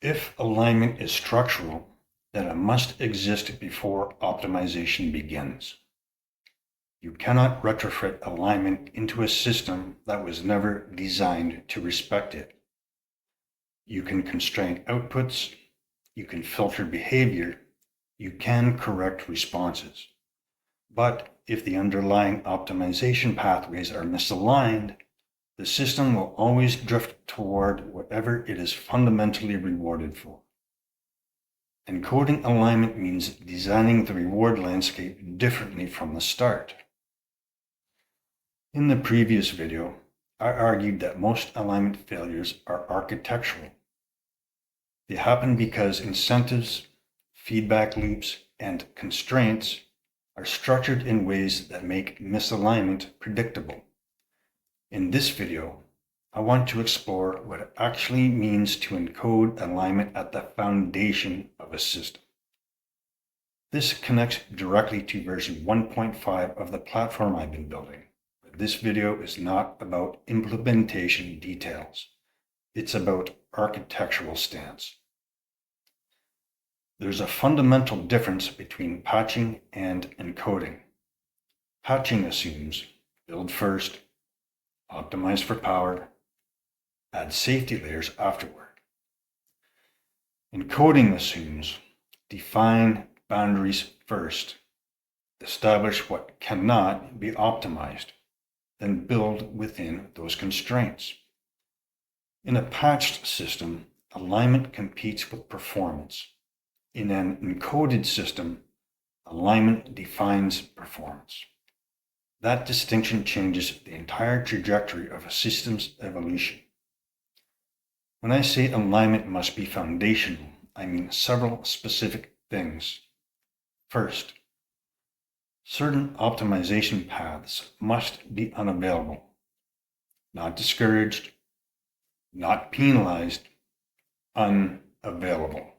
If alignment is structural, then it must exist before optimization begins. You cannot retrofit alignment into a system that was never designed to respect it. You can constrain outputs, you can filter behavior, you can correct responses. But if the underlying optimization pathways are misaligned, the system will always drift toward whatever it is fundamentally rewarded for. Encoding alignment means designing the reward landscape differently from the start. In the previous video, I argued that most alignment failures are architectural. They happen because incentives, feedback loops, and constraints are structured in ways that make misalignment predictable. In this video, I want to explore what it actually means to encode alignment at the foundation of a system. This connects directly to version 1.5 of the platform I've been building, but this video is not about implementation details. It's about architectural stance. There's a fundamental difference between patching and encoding. Patching assumes build first, optimize for power, add safety layers afterward. Encoding assumes define boundaries first, establish what cannot be optimized, then build within those constraints. In a patched system, alignment competes with performance. In an encoded system, alignment defines performance. That distinction changes the entire trajectory of a system's evolution. When I say alignment must be foundational, I mean several specific things. First, certain optimization paths must be unavailable, not discouraged, not penalized, unavailable.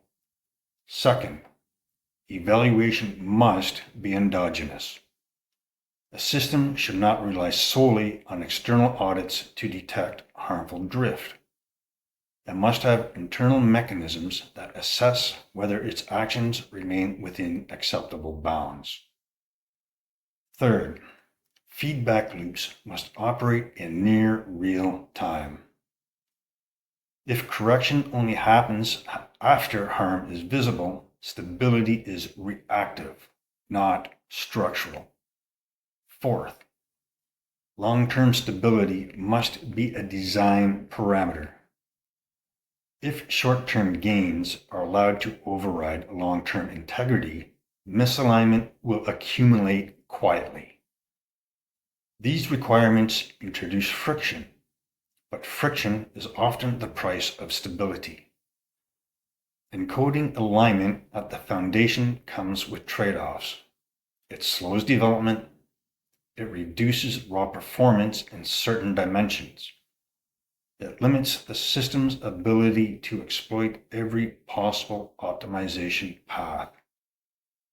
Second, evaluation must be endogenous. A system should not rely solely on external audits to detect harmful drift. It must have internal mechanisms that assess whether its actions remain within acceptable bounds. Third, feedback loops must operate in near real time. If correction only happens after harm is visible, stability is reactive, not structural. Fourth, long-term stability must be a design parameter. If short-term gains are allowed to override long-term integrity, misalignment will accumulate quietly. These requirements introduce friction, but friction is often the price of stability. Encoding alignment at the foundation comes with trade-offs. It slows development. It reduces raw performance in certain dimensions. It limits the system's ability to exploit every possible optimization path.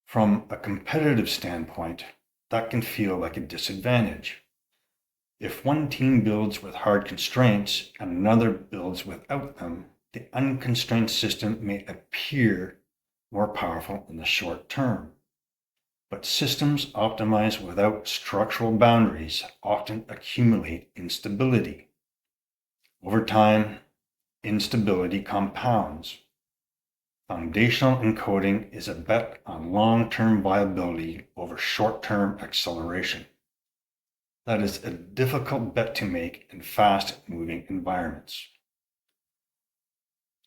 From a competitive standpoint, that can feel like a disadvantage. If one team builds with hard constraints and another builds without them, the unconstrained system may appear more powerful in the short term. But systems optimized without structural boundaries often accumulate instability. Over time, instability compounds. Foundational encoding is a bet on long-term viability over short-term acceleration. That is a difficult bet to make in fast-moving environments.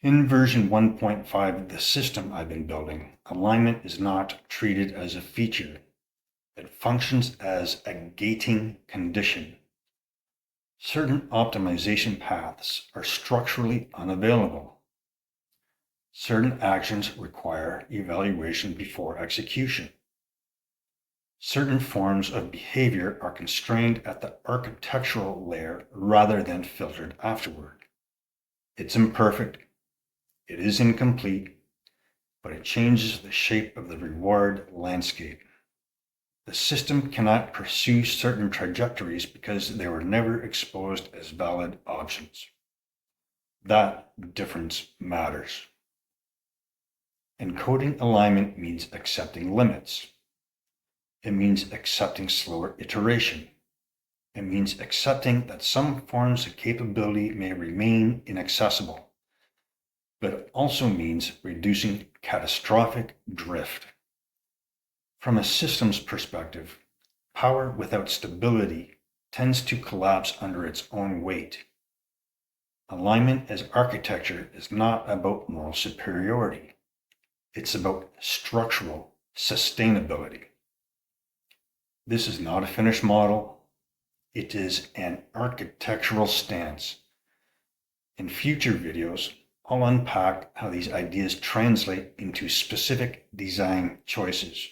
In version 1.5 of the system I've been building, alignment is not treated as a feature. It functions as a gating condition. Certain optimization paths are structurally unavailable. Certain actions require evaluation before execution. Certain forms of behavior are constrained at the architectural layer rather than filtered afterward. It's imperfect. It is incomplete, but it changes the shape of the reward landscape. The system cannot pursue certain trajectories because they were never exposed as valid options. That difference matters. Encoding alignment means accepting limits. It means accepting slower iteration. It means accepting that some forms of capability may remain inaccessible, but it also means reducing catastrophic drift. From a systems perspective, power without stability tends to collapse under its own weight. Alignment as architecture is not about moral superiority. It's about structural sustainability. This is not a finished model. It is an architectural stance. In future videos, I'll unpack how these ideas translate into specific design choices.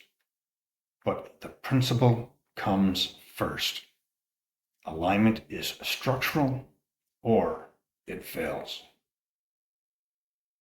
But the principle comes first. Alignment is structural or it fails.